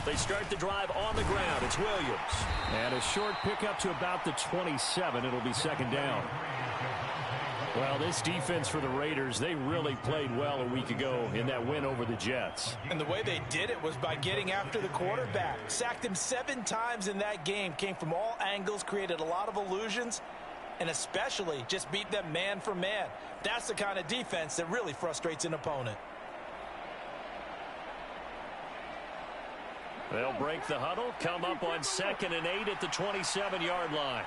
They start the drive on the ground. It's Williams. And a short pickup to about the 27. It'll be second down. Well, this defense for the Raiders, they really played well a week ago in that win over the Jets. And the way they did it was by getting after the quarterback. Sacked him 7 times in that game. Came from all angles, created a lot of illusions, and especially just beat them man for man. That's the kind of defense that really frustrates an opponent. They'll break the huddle, come up on 2nd and 8 at the 27-yard line.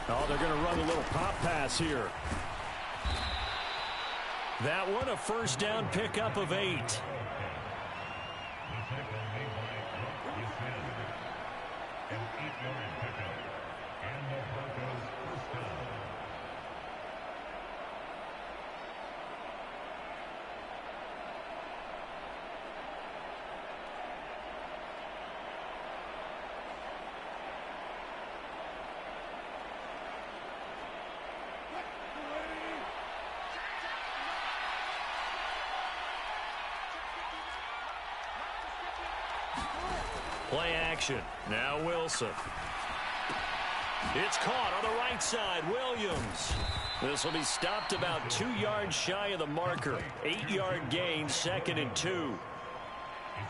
Oh, they're going to run a little pop pass here. That one, a first down pickup of 8. Play action. Now Wilson. It's caught on the right side. Williams. This will be stopped about 2 yards shy of the marker. 8-yard gain, 2nd and 2.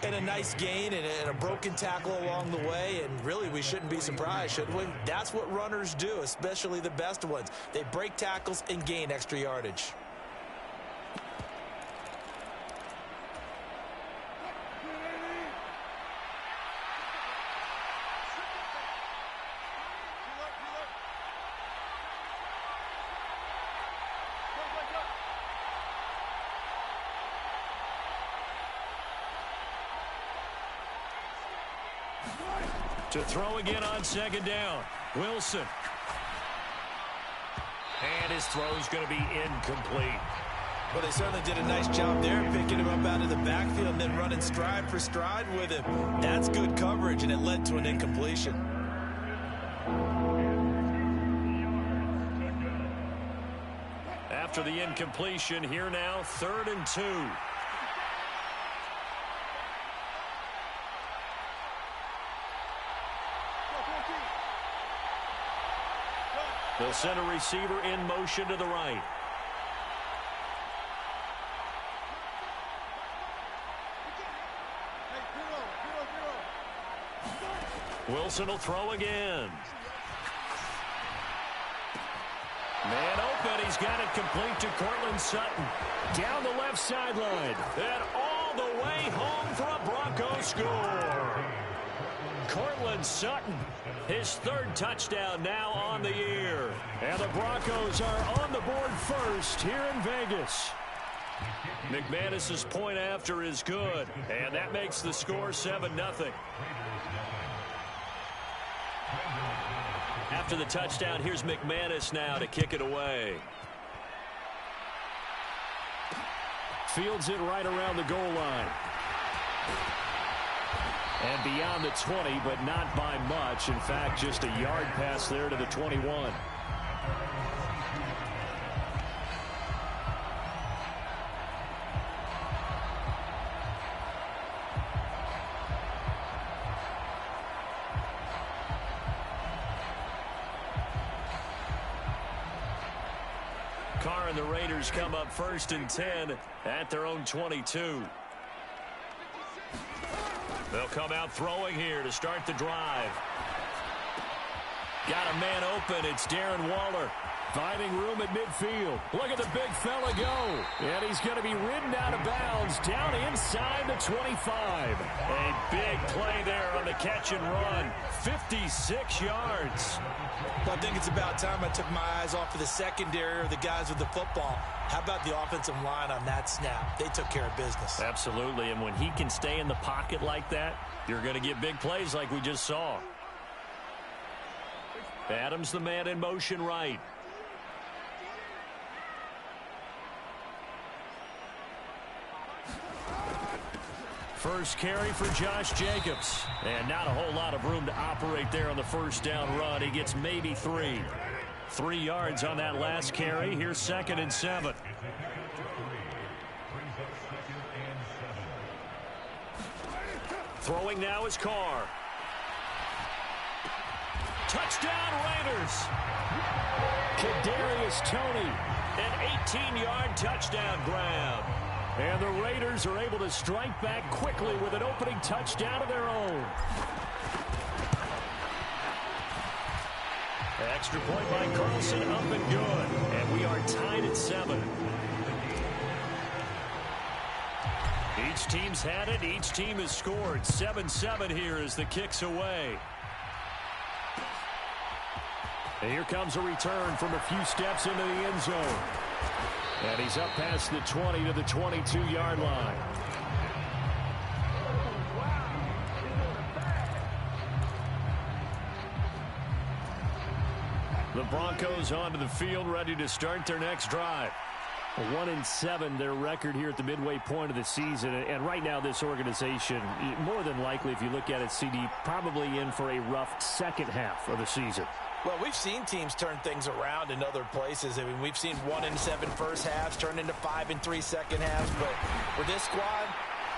And a nice gain and a broken tackle along the way. And really, we shouldn't be surprised, should we? That's what runners do, especially the best ones. They break tackles and gain extra yardage. To throw again on 2nd down. Wilson. And his throw's going to be incomplete. Well, they certainly did a nice job there, picking him up out of the backfield and then running stride for stride with him. That's good coverage, and it led to an incompletion. After the incompletion, here now, 3rd and 2. They'll send a receiver in motion to the right. Wilson will throw again. Man open. He's got it complete to Cortland Sutton. Down the left sideline. And all the way home for a Bronco score. Cortland Sutton, his 3rd touchdown now on the year. And the Broncos are on the board first here in Vegas. McManus's point after is good, and that makes the score 7-0. After the touchdown, here's McManus now to kick it away. Fields it right around the goal line. And beyond the 20, but not by much. In fact, just a yard pass there to the 21. Carr and the Raiders come up 1st and 10 at their own 22. They'll come out throwing here to start the drive. Got a man open. It's Darren Waller. Finding room at midfield. Look at the big fella go. And he's going to be ridden out of bounds down inside the 25. A big play there on the catch and run. 56 yards. Well, I think it's about time I took my eyes off of the secondary or the guys with the football. How about the offensive line on that snap? They took care of business. Absolutely, and when he can stay in the pocket like that, you're going to get big plays like we just saw. Adams, the man in motion right. First carry for Josh Jacobs. And not a whole lot of room to operate there on the first down run. He gets maybe 3. 3 yards on that last carry. Here's 2nd and 7. Throwing now is Carr. Touchdown Raiders. Kadarius Toney, an 18-yard touchdown grab. And the Raiders are able to strike back quickly with an opening touchdown of their own. Extra point by Carlson, up and good. And we are tied at 7. Each team's had it. Each team has scored. 7-7 here as the kick's away. And here comes a return from a few steps into the end zone. And he's up past the 20 to the 22-yard line. The Broncos onto the field, ready to start their next drive. 1-7, their record here at the midway point of the season. And right now, this organization, more than likely, if you look at it, CD, probably in for a rough second half of the season. Well, we've seen teams turn things around in other places. I mean, we've seen 1-7 first halves turn into 5-3 second halves. But with this squad,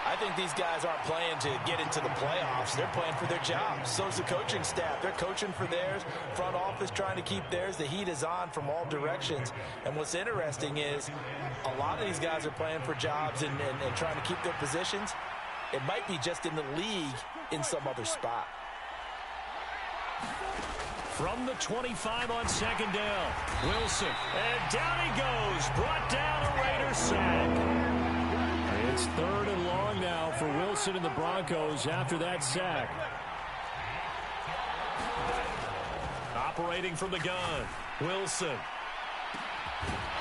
I think these guys aren't playing to get into the playoffs. They're playing for their jobs. So is the coaching staff. They're coaching for theirs. Front office trying to keep theirs. The heat is on from all directions. And what's interesting is a lot of these guys are playing for jobs and trying to keep their positions. It might be just in the league in some other spot. From the 25 on second down, Wilson. And down he goes. Brought down a Raider sack. It's 3rd and long now for Wilson and the Broncos after that sack. Operating from the gun, Wilson.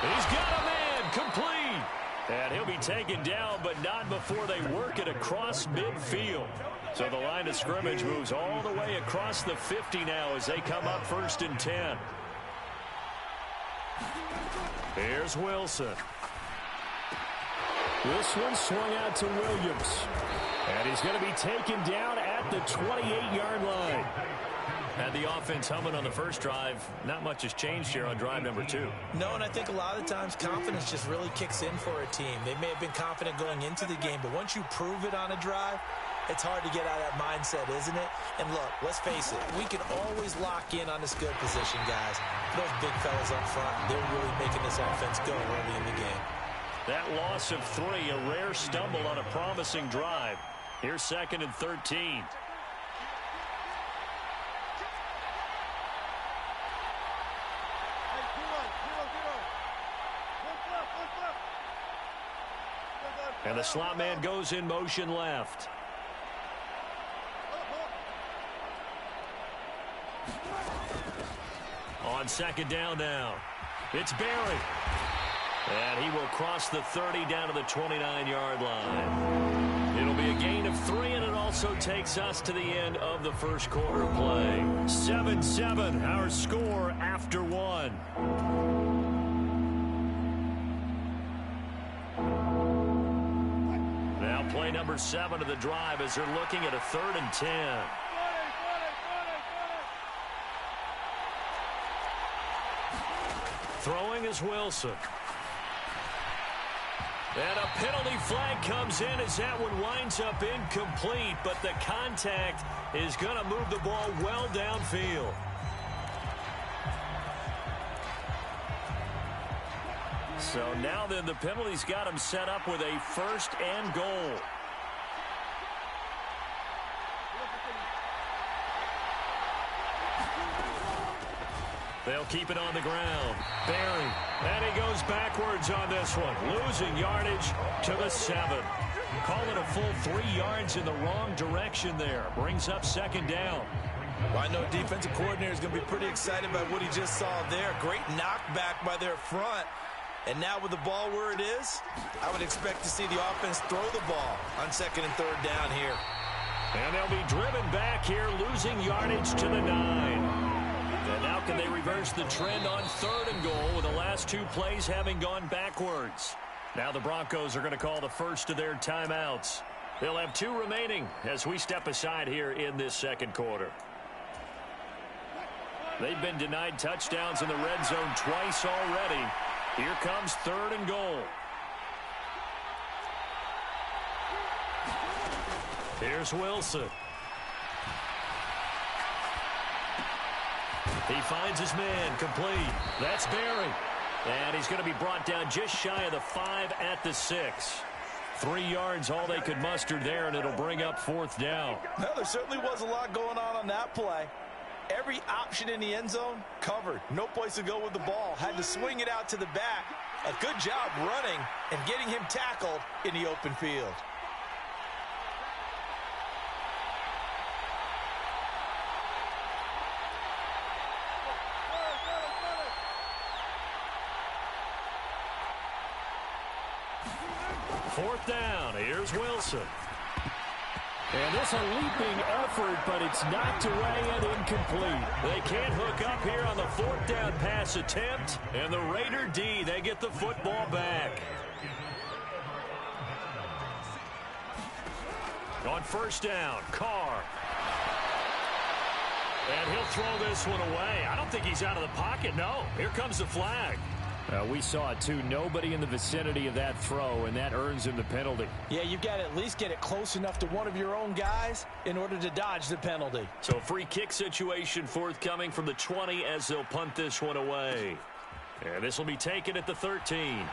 He's got a man, complete. And he'll be taken down, but not before they work it across midfield. So the line of scrimmage moves all the way across the 50 now as they come up 1st and 10. Here's Wilson. This one swung out to Williams. And he's going to be taken down at the 28-yard line. Had the offense humming on the first drive. Not much has changed here on drive number 2. No, and I think a lot of times confidence just really kicks in for a team. They may have been confident going into the game, but once you prove it on a drive, it's hard to get out of that mindset, isn't it? And look, let's face it, we can always lock in on this good position, guys. Those big fellas up front, they're really making this offense go early in the game. That loss of 3, a rare stumble on a promising drive. Here's 2nd and 13. And the slot man goes in motion left. On second down now, it's Barry. And he will cross the 30 down to the 29-yard line. It'll be a gain of 3, and it also takes us to the end of the first quarter of play. 7-7, our score after 1. Now play number 7 of the drive as they're looking at a 3rd and 10. Throwing is Wilson. And a penalty flag comes in as that one winds up incomplete, but the contact is going to move the ball well downfield. So now then the penalty's got him set up with a 1st and goal. They'll keep it on the ground. Barry. And he goes backwards on this one. Losing yardage to the 7. Call it a full 3 yards in the wrong direction there. Brings up 2nd down. Well, I know defensive coordinator is going to be pretty excited by what he just saw there. Great knockback by their front. And now with the ball where it is, I would expect to see the offense throw the ball on 2nd and 3rd down here. And they'll be driven back here, losing yardage to the 9. And now can they reverse the trend on 3rd and goal with the last 2 plays having gone backwards? Now the Broncos are going to call the first of their timeouts. They'll have 2 remaining as we step aside here in this 2nd quarter. They've been denied touchdowns in the red zone twice already. Here comes 3rd and goal. Here's Wilson. He finds his man, complete. That's Berry. And he's going to be brought down just shy of the 5 at the 6. 3 yards, all they could muster there, and it'll bring up 4th down. Well, there certainly was a lot going on that play. Every option in the end zone covered. No place to go with the ball. Had to swing it out to the back. A good job running and getting him tackled in the open field. Fourth down. Here's Wilson. And this a leaping effort, but it's knocked away and incomplete. They can't hook up here on the 4th down pass attempt. And the Raider D, they get the football back. On 1st down, Carr. And he'll throw this one away. I don't think he's out of the pocket, no. Here comes the flag. We saw it, too. Nobody in the vicinity of that throw, and that earns him the penalty. Yeah, you've got to at least get it close enough to one of your own guys in order to dodge the penalty. So a free kick situation forthcoming from the 20 as they'll punt this one away. And this will be taken at the 13.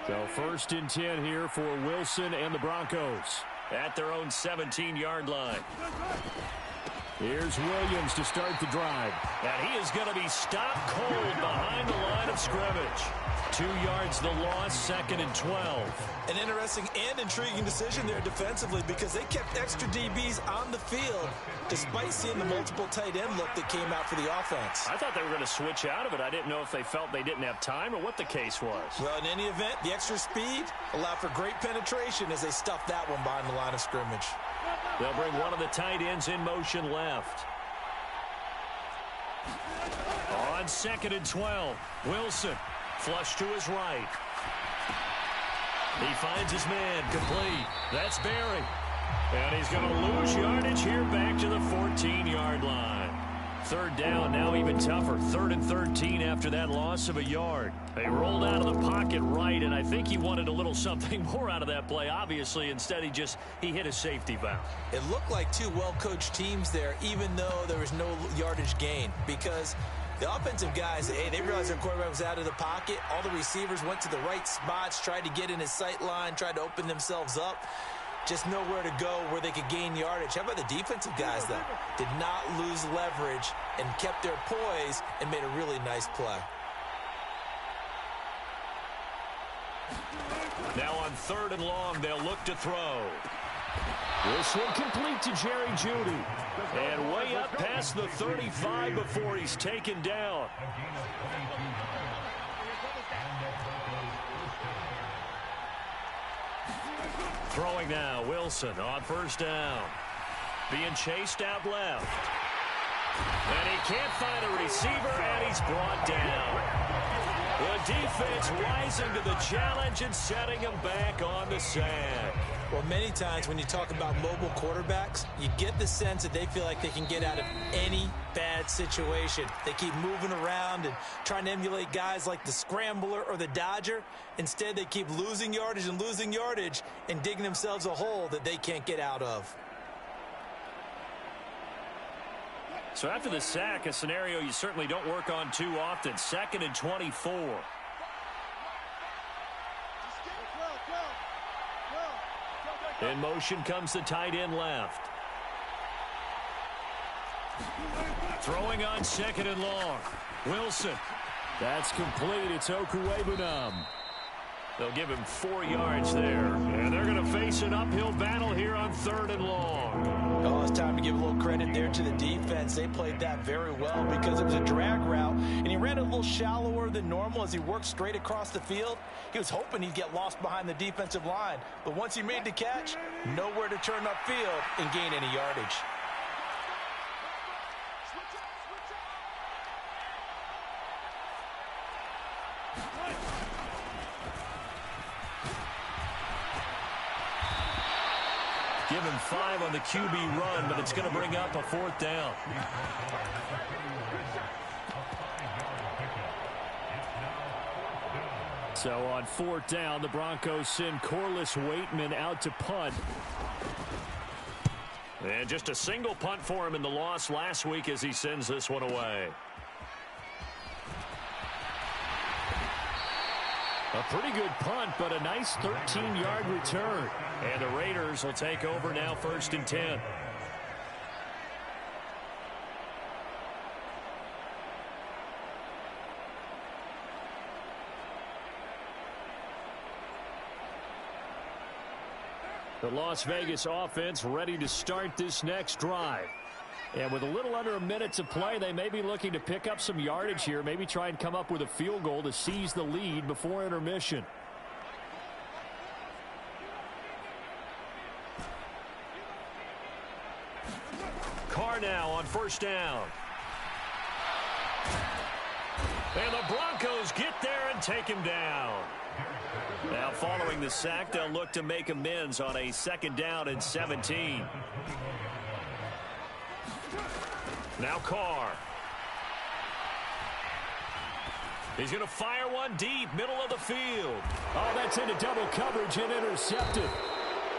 So 1st and 10 here for Wilson and the Broncos. At their own 17-yard line. Here's Williams to start the drive. And he is going to be stopped cold behind the line of scrimmage. 2 yards the loss, 2nd and 12. An interesting and intriguing decision there defensively because they kept extra DBs on the field despite seeing the multiple tight end look that came out for the offense. I thought they were going to switch out of it. I didn't know if they felt they didn't have time or what the case was. Well, in any event, the extra speed allowed for great penetration as they stuffed that one behind the line of scrimmage. They'll bring one of the tight ends in motion left. On 2nd and 12, Wilson. Flush to his right. He finds his man, complete. That's Berry. And he's going to lose yardage here back to the 14-yard line. 3rd down, now even tougher. 3rd and 13 after that loss of a yard. They rolled out of the pocket right, and I think he wanted a little something more out of that play, obviously. Instead, he hit a safety valve. It looked like 2 well-coached teams there, even though there was no yardage gain, because the offensive guys, hey, they realized their quarterback was out of the pocket. All the receivers went to the right spots, tried to get in his sight line, tried to open themselves up. Just nowhere to go where they could gain yardage. How about the defensive guys, though? Did not lose leverage and kept their poise and made a really nice play. Now on 3rd and long, they'll look to throw. This one complete to Jerry Jeudy. And way up past the 35 before he's taken down. Throwing now, Wilson on 1st down. Being chased out left. And he can't find a receiver, and he's brought down. The defense rising to the challenge and setting him back on the sack. Well, many times when you talk about mobile quarterbacks, you get the sense that they feel like they can get out of any bad situation. They keep moving around and trying to emulate guys like the Scrambler or the Dodger. Instead, they keep losing yardage and digging themselves a hole that they can't get out of. So after the sack, a scenario you certainly don't work on too often. 2nd and 24. In motion comes the tight end left. Throwing on 2nd and long. Wilson. That's complete. It's Okuwebunam. They'll give him 4 yards there. And they're going to face an uphill battle here on 3rd and long. Oh, it's time to give a little credit there to the defense. They played that very well because it was a drag route, and he ran a little shallower than normal as he worked straight across the field. He was hoping he'd get lost behind the defensive line, but once he made the catch, nowhere to turn upfield and gain any yardage. give him 5 on the QB run, but it's going to bring up a 4th down. So on 4th down, the Broncos send Corliss Waitman out to punt. And just a single punt for him in the loss last week as he sends this one away. A pretty good punt, but a nice 13-yard return. And the Raiders will take over now 1st and 10. The Las Vegas offense ready to start this next drive. And with a little under a minute to play, they may be looking to pick up some yardage here, maybe try and come up with a field goal to seize the lead before intermission. Carr now on 1st down. And the Broncos get there and take him down. Now following the sack, they'll look to make amends on a 2nd down and 17. Now Carr. He's going to fire one deep, middle of the field. Oh, that's into double coverage and intercepted.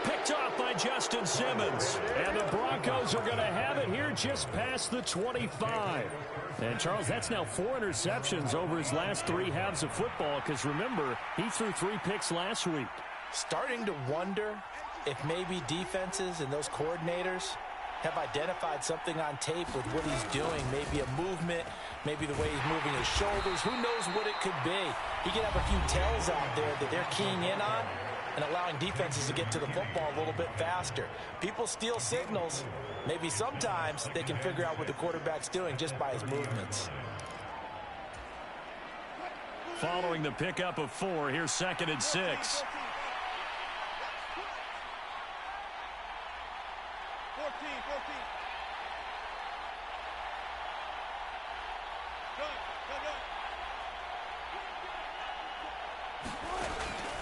Picked off by Justin Simmons. And the Broncos are going to have it here just past the 25. And, Charles, that's now 4 interceptions over his last 3 halves of football because, remember, he threw 3 picks last week. Starting to wonder if maybe defenses and those coordinators have identified something on tape with what he's doing. Maybe a movement, maybe the way he's moving his shoulders. Who knows what it could be? He could have a few tells out there that they're keying in on and allowing defenses to get to the football a little bit faster. People steal signals. Maybe sometimes they can figure out what the quarterback's doing just by his movements. Following the pickup of 4, here's 2nd and 6.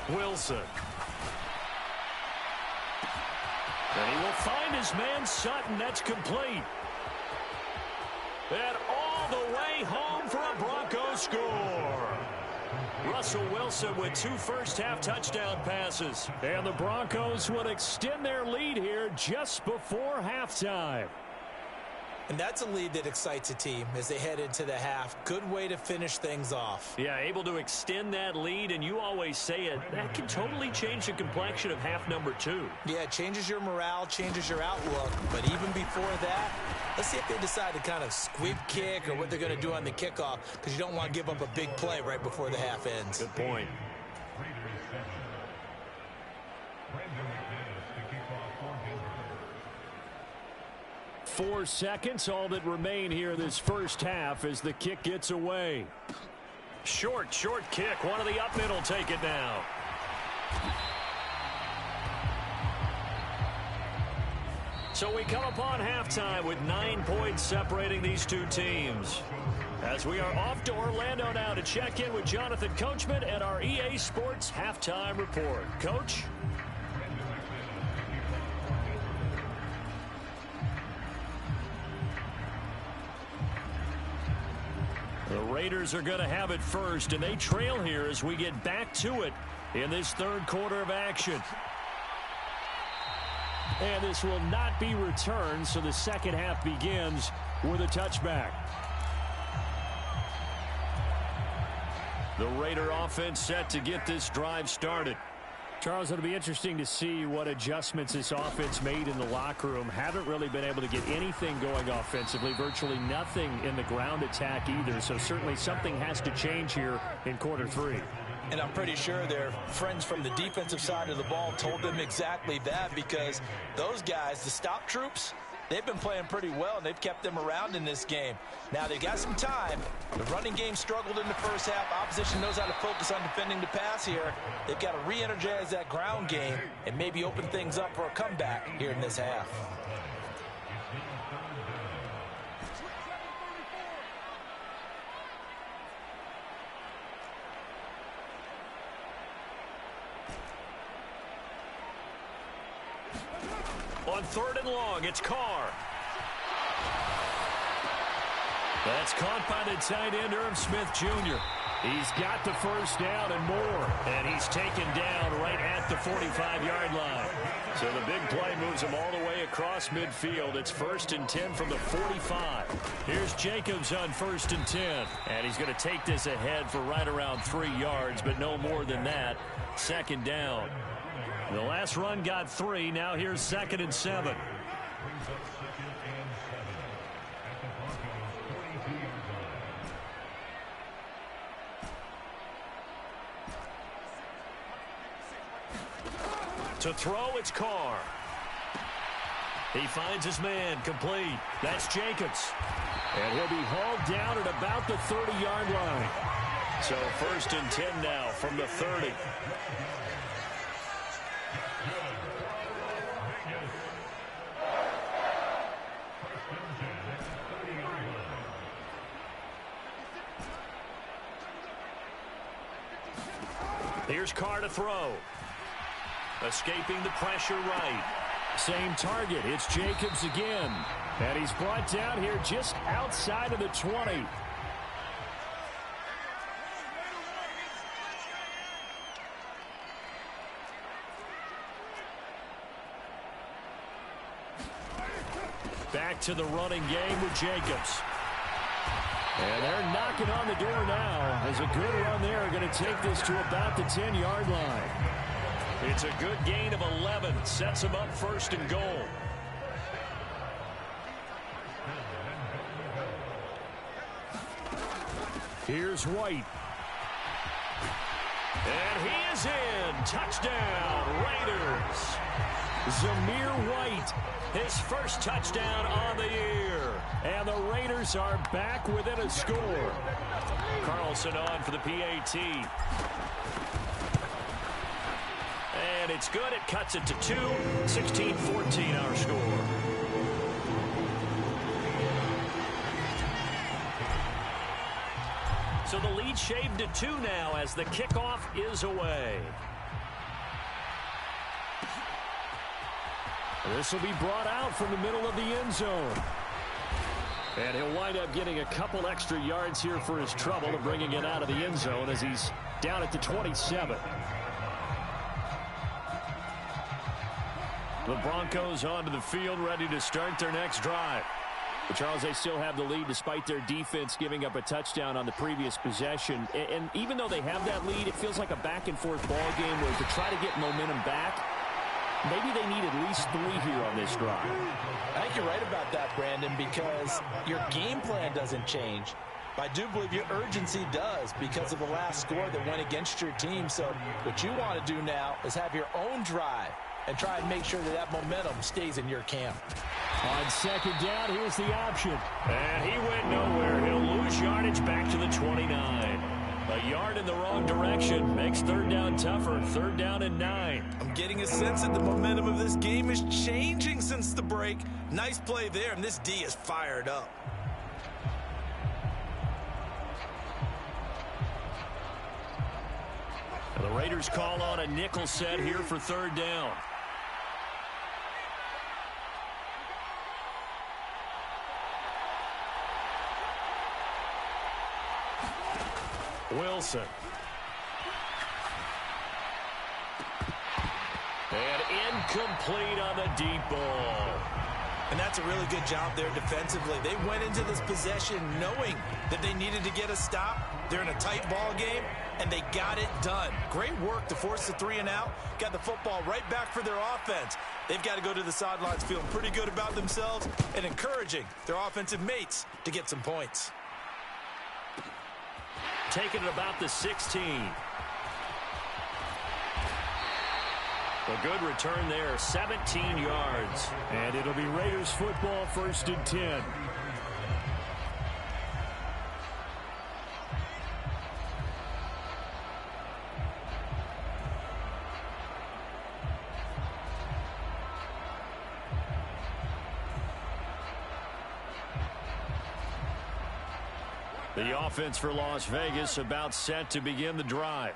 14. Wilson. And he will find his man Sutton. That's complete. And all the way home for a Broncos score. Russell Wilson with 2 first-half touchdown passes. And the Broncos would extend their lead here just before halftime. And that's a lead that excites a team as they head into the half. Good way to finish things off. Yeah, able to extend that lead, and you always say it, that can totally change the complexion of half number 2. Yeah, it changes your morale, changes your outlook. But even before that, let's see if they decide to kind of squib kick or what they're going to do on the kickoff, because you don't want to give up a big play right before the half ends. Good point. 4 seconds, all that remain here this first half as the kick gets away. Short kick. One of the up men will take it now. So we come upon halftime with 9 points separating these two teams. As we are off to Orlando now to check in with Jonathan Coachman at our EA Sports Halftime Report. Coach? The Raiders are going to have it first, and they trail here as we get back to it in this third quarter of action. And this will not be returned, so the second half begins with a touchback. The Raider offense set to get this drive started. Charles, it'll be interesting to see what adjustments this offense made in the locker room. Haven't really been able to get anything going offensively, virtually nothing in the ground attack either. So certainly something has to change here in quarter 3. And I'm pretty sure their friends from the defensive side of the ball told them exactly that, because those guys, the stop troops, they've been playing pretty well, and they've kept them around in this game. Now, they got some time. The running game struggled in the first half. Opposition knows how to focus on defending the pass here. They've got to re-energize that ground game and maybe open things up for a comeback here in this half. On 3rd and long, it's Carr. That's caught by the tight end, Irv Smith Jr. He's got the first down and more, and he's taken down right at the 45-yard line. So the big play moves him all the way across midfield. It's 1st and 10 from the 45. Here's Jacobs on 1st and 10, and he's going to take this ahead for right around 3 yards, but no more than that. 2nd down. The last run got 3. Now here's 2nd and 7. To throw, it's Carr. He finds his man, complete. That's Jacobs. And he'll be hauled down at about the 30-yard line. So 1st and 10 now from the 30. Here's Carr to throw. Escaping the pressure right. Same target. It's Jacobs again. And he's brought down here just outside of the 20. Back to the running game with Jacobs. And they're knocking on the door now. As a good run there, going to take this to about the 10-yard line. It's a good gain of 11. Sets him up 1st and goal. Here's White. And he is in. Touchdown, Raiders. Zamir White, his first touchdown on the year. And the Raiders are back within a score. Carlson on for the PAT. And it's good. It cuts it to 2. 16-14 our score. So the lead shaved to 2 now as the kickoff is away. This will be brought out from the middle of the end zone. And he'll wind up getting a couple extra yards here for his trouble and bringing it out of the end zone as he's down at the 27. The Broncos onto the field, ready to start their next drive. But Charles, they still have the lead despite their defense giving up a touchdown on the previous possession. And even though they have that lead, it feels like a back-and-forth ball game where to try to get momentum back, maybe they need at least 3 here on this drive. I think you're right about that, Brandon, because your game plan doesn't change. I do believe your urgency does because of the last score that went against your team. So what you want to do now is have your own drive and try and make sure that that momentum stays in your camp. On 2nd down, here's the option. And he went nowhere. He'll lose yardage back to the 29. A yard in the wrong direction makes 3rd down tougher. 3rd down and 9. I'm getting a sense that the momentum of this game is changing since the break. Nice play there, and this D is fired up. The Raiders call on a nickel set here for 3rd down. Wilson. And incomplete on the deep ball. And that's a really good job there defensively. They went into this possession knowing that they needed to get a stop. They're in a tight ball game, and they got it done. Great work to force the 3 and out. Got the football right back for their offense. They've got to go to the sidelines feeling pretty good about themselves and encouraging their offensive mates to get some points. Taking it about the 16. A good return there, 17 yards. And it'll be Raiders football, 1st and 10. The offense for Las Vegas about set to begin the drive.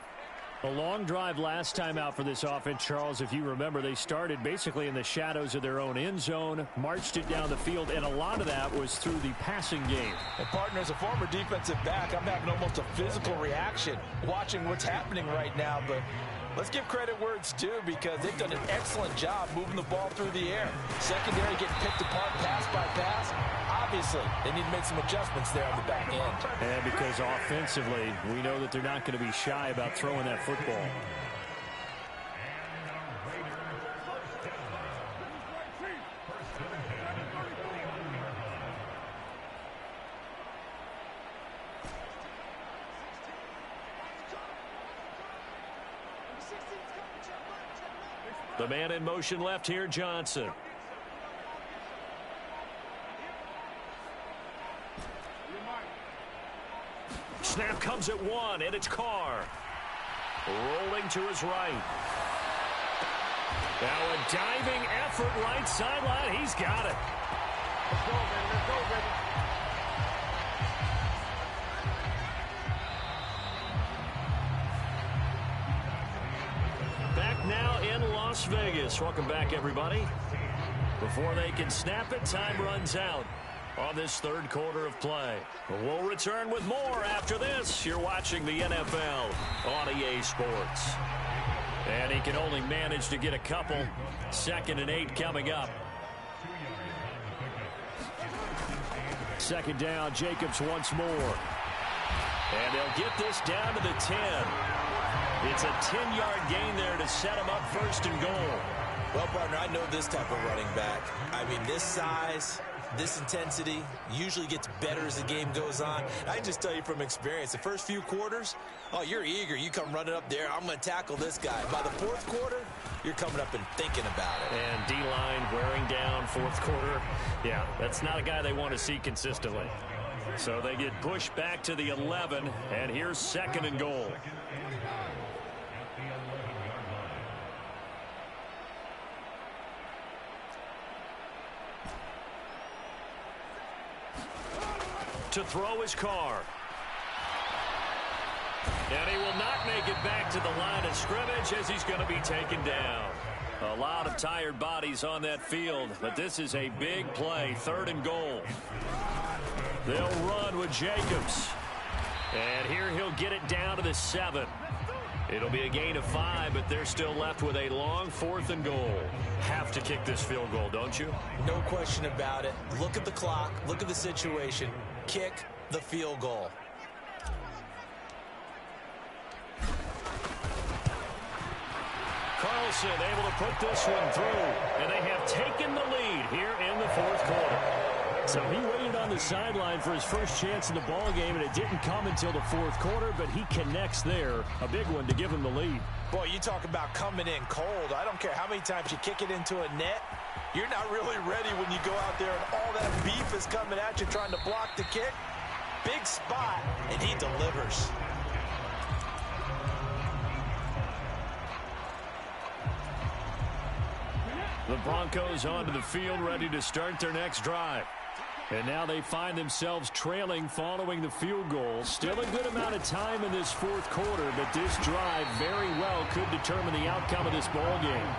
A long drive last time out for this offense, Charles. If you remember, they started basically in the shadows of their own end zone, marched it down the field, and a lot of that was through the passing game. And partner, as a former defensive back, I'm having almost a physical reaction watching what's happening right now. But let's give credit where it's due, because they've done an excellent job moving the ball through the air. Secondary getting picked apart pass by pass. Obviously, they need to make some adjustments there on the back end. And because offensively, we know that they're not going to be shy about throwing that football. The man in motion left here, Johnson. Snap comes at one, and it's Carr. Rolling to his right. Now a diving effort, right sideline. He's got it. Let's go, baby. Let's go, baby. Back now in Las Vegas. Welcome back, everybody. Before they can snap it, time runs out on this third quarter of play. We'll return with more after this. You're watching the NFL on EA Sports. And he can only manage to get a couple. 2nd and 8 coming up. Second down, Jacobs once more. And they'll get this down to the 10. It's a 10-yard gain there to set them up 1st and goal. Well, partner, I know this type of running back. I mean, this size, this intensity usually gets better as the game goes on. I can just tell you from experience, the first few quarters, oh, you're eager. You come running up there, I'm going to tackle this guy. By the 4th quarter, you're coming up and thinking about it. And D-line wearing down 4th quarter. Yeah, that's not a guy they want to see consistently. So they get pushed back to the 11, and here's 2nd and goal. To throw his Carr. And he will not make it back to the line of scrimmage as he's going to be taken down. A lot of tired bodies on that field, but this is a big play. 3rd and goal. They'll run with Jacobs. And here he'll get it down to the 7. It'll be a gain of 5, but they're still left with a long 4th and goal. Have to kick this field goal, don't you? No question about it. Look at the clock. Look at the situation. Kick the field goal. Carlson able to put this one through, and they have taken the lead here in the 4th quarter. So he waited on the sideline for his first chance in the ball game, and it didn't come until the 4th quarter, but he connects there. A big one to give him the lead. Boy, you talk about coming in cold. I don't care how many times you kick it into a net. You're not really ready when you go out there and all that beef is coming at you trying to block the kick. Big spot, and he delivers. The Broncos onto the field, ready to start their next drive. And now they find themselves trailing following the field goal. Still a good amount of time in this 4th quarter, but this drive very well could determine the outcome of this ball game.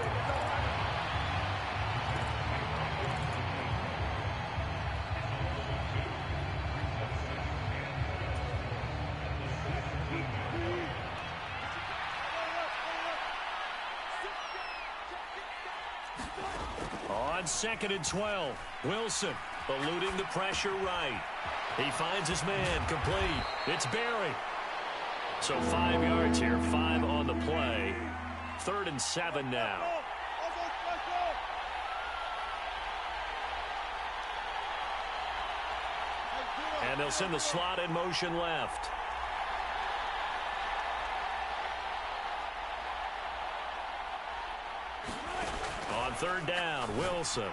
On 2nd and 12, Wilson eluding the pressure right. He finds his man complete. It's Barry. So 5 yards here, 5 on the play. 3rd and 7 now. And they'll send the slot in motion left. On 3rd down, Wilson.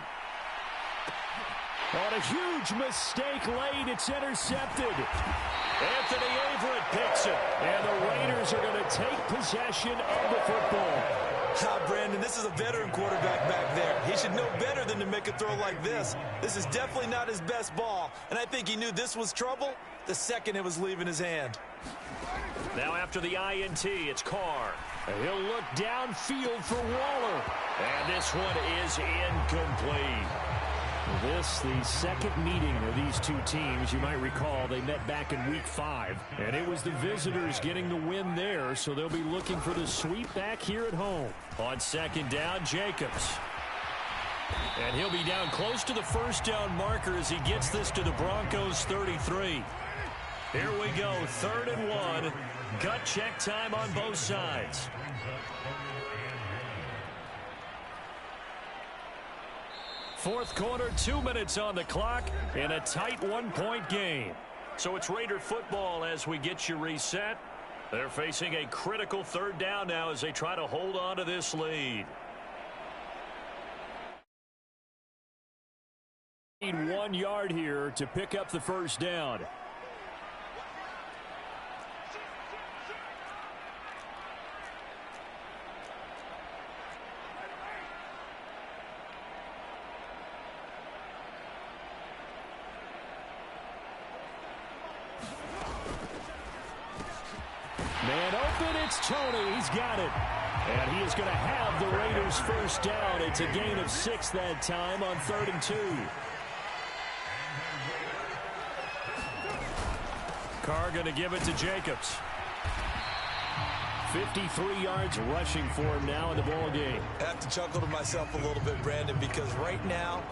On a huge mistake late, it's intercepted. Anthony Averett picks it. And the Raiders are going to take possession of the football. Brandon, this is a veteran quarterback back there. He should know better than to make a throw like this. This is definitely not his best ball. And I think he knew this was trouble the second it was leaving his hand. Now after the INT, it's Carr. He'll look downfield for Waller. And this one is incomplete. This, the second meeting of these two teams. You might recall they met back in Week 5. And it was the visitors getting the win there, so they'll be looking for the sweep back here at home. On second down, Jacobs. And he'll be down close to the first down marker as he gets this to the Broncos 33. Here we go, 3rd and 1. Gut check time on both sides. Fourth quarter, 2 minutes on the clock in a tight 1-point game. So it's Raider football as we get you reset. They're facing a critical 3rd down now as they try to hold on to this lead. 1 yard here to pick up the first down. Man open, it's Tony. He's got it. And he is going to have the Raiders first down. It's a gain of 6 that time on 3rd and 2. Carr going to give it to Jacobs. 53 yards rushing for him now in the ball game. I have to chuckle to myself a little bit, Brandon, because right now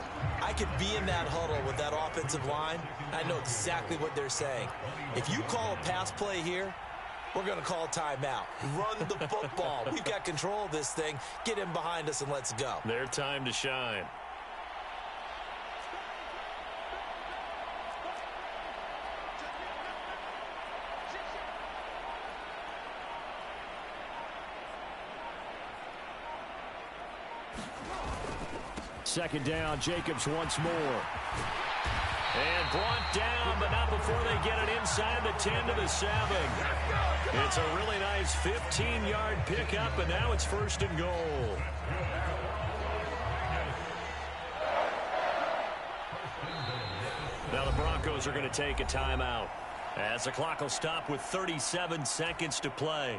I could be in that huddle with that offensive line. I know exactly what they're saying. If you call a pass play here, we're going to call timeout. Run the football. We've got control of this thing. Get in behind us and let's go. Their time to shine. Second down, Jacobs once more. And brought down, but not before they get it inside the 10 to the 7. It's a really nice 15-yard pickup, and now it's 1st and goal. Now the Broncos are going to take a timeout as the clock will stop with 37 seconds to play.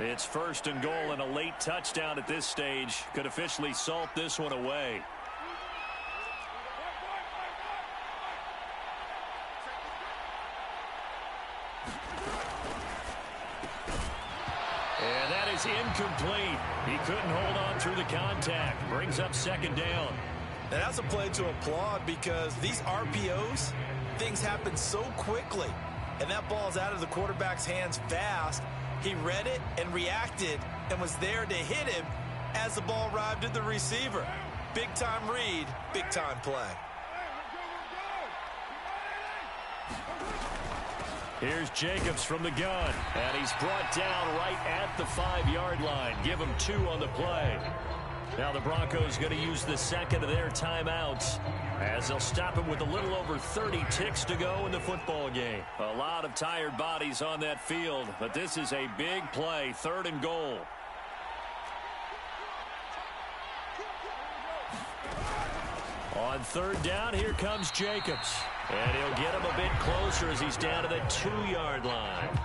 It's 1st and goal, and a late touchdown at this stage could officially salt this one away. And that is incomplete. He couldn't hold on through the contact. Brings up 2nd down. And that's a play to applaud because these RPOs, things happen so quickly. And that ball's out of the quarterback's hands fast. He read it and reacted and was there to hit him as the ball arrived at the receiver. Big-time read, big-time play. Here's Jacobs from the gun, and he's brought down right at the 5-yard line. Give him 2 on the play. Now the Broncos going to use the second of their timeouts as they'll stop him with a little over 30 ticks to go in the football game. A lot of tired bodies on that field, but this is a big play, 3rd and goal. On 3rd down, here comes Jacobs. And he'll get him a bit closer as he's down to the 2-yard line.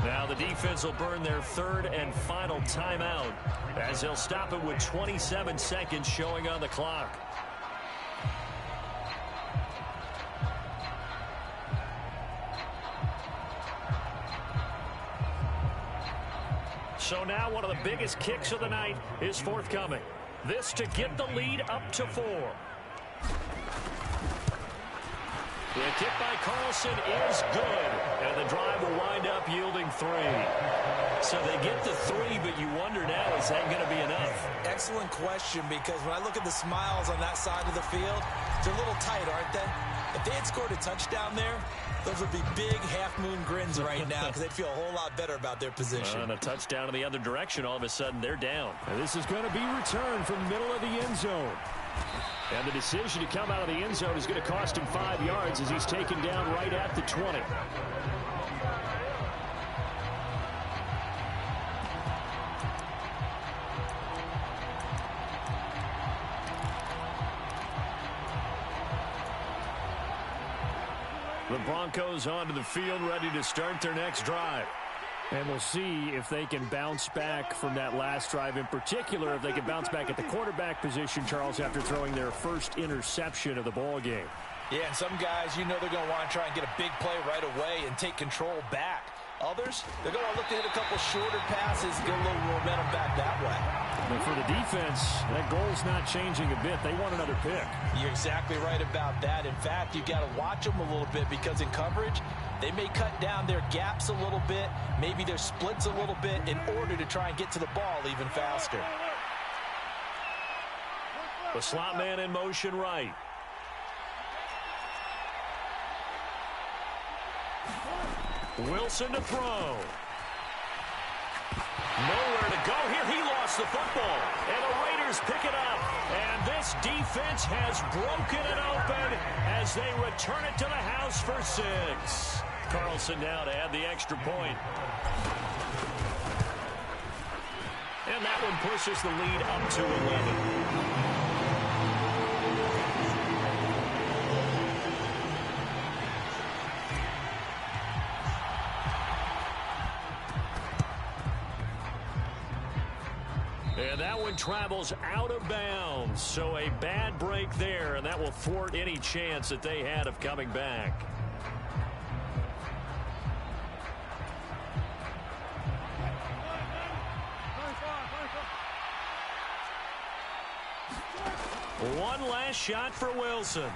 Now the defense will burn their 3rd and final timeout as they'll stop it with 27 seconds showing on the clock. So now one of the biggest kicks of the night is forthcoming. This to get the lead up to 4. The kick by Carlson is good, and the drive will wind up yielding 3. So they get the 3, but you wonder now, is that going to be enough? Excellent question, because when I look at the smiles on that side of the field, they're a little tight, aren't they? If they had scored a touchdown there, those would be big half-moon grins right now because they'd feel a whole lot better about their position. And a touchdown in the other direction, all of a sudden they're down. And this is going to be returned from the middle of the end zone. And the decision to come out of the end zone is going to cost him 5 yards as he's taken down right at the 20. The Broncos onto the field, ready to start their next drive. And we'll see if they can bounce back from that last drive. In particular, if they can bounce back at the quarterback position, Charles, after throwing their first interception of the ball game. Yeah, and some guys, you know they're going to want to try and get a big play right away and take control back. Others, they're going to look to hit a couple shorter passes, get a little momentum back that way. But for the defense, that goal's not changing a bit. They want another pick. You're exactly right about that. In fact, you've got to watch them a little bit because in coverage, they may cut down their gaps a little bit, maybe their splits a little bit in order to try and get to the ball even faster. The slot man in motion right. Wilson to throw. Nowhere to go here. He lost the football. And the Raiders pick it up. And this defense has broken it open as they return it to the house for 6. Carlson now to add the extra point. And that one pushes the lead up to 11. And that one travels out of bounds. So a bad break there, and that will thwart any chance that they had of coming back. One last shot for Wilson.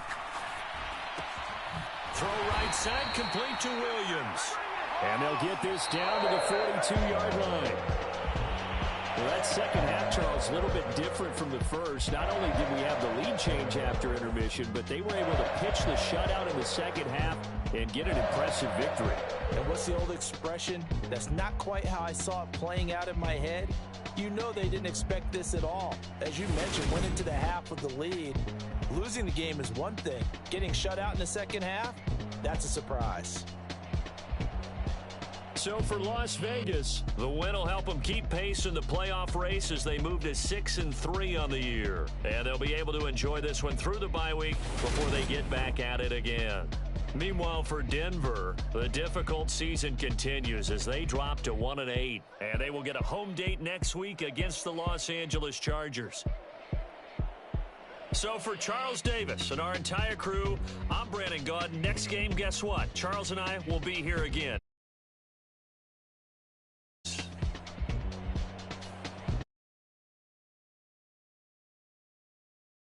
Throw right side, complete to Williams. And they'll get this down to the 42-yard line. Well, that second half, Charles, a little bit different from the first. Not only did we have the lead change after intermission, but they were able to pitch the shutout in the second half and get an impressive victory. And what's the old expression? That's not quite how I saw it playing out in my head. You know they didn't expect this at all. As you mentioned, went into the half with the lead. Losing the game is one thing. Getting shut out in the second half, that's a surprise. So for Las Vegas, the win will help them keep pace in the playoff race as they move to 6-3 on the year. And they'll be able to enjoy this one through the bye week before they get back at it again. Meanwhile, for Denver, the difficult season continues as they drop to 1-8. And they will get a home date next week against the Los Angeles Chargers. So for Charles Davis and our entire crew, I'm Brandon Gaudin. Next game, guess what? Charles and I will be here again.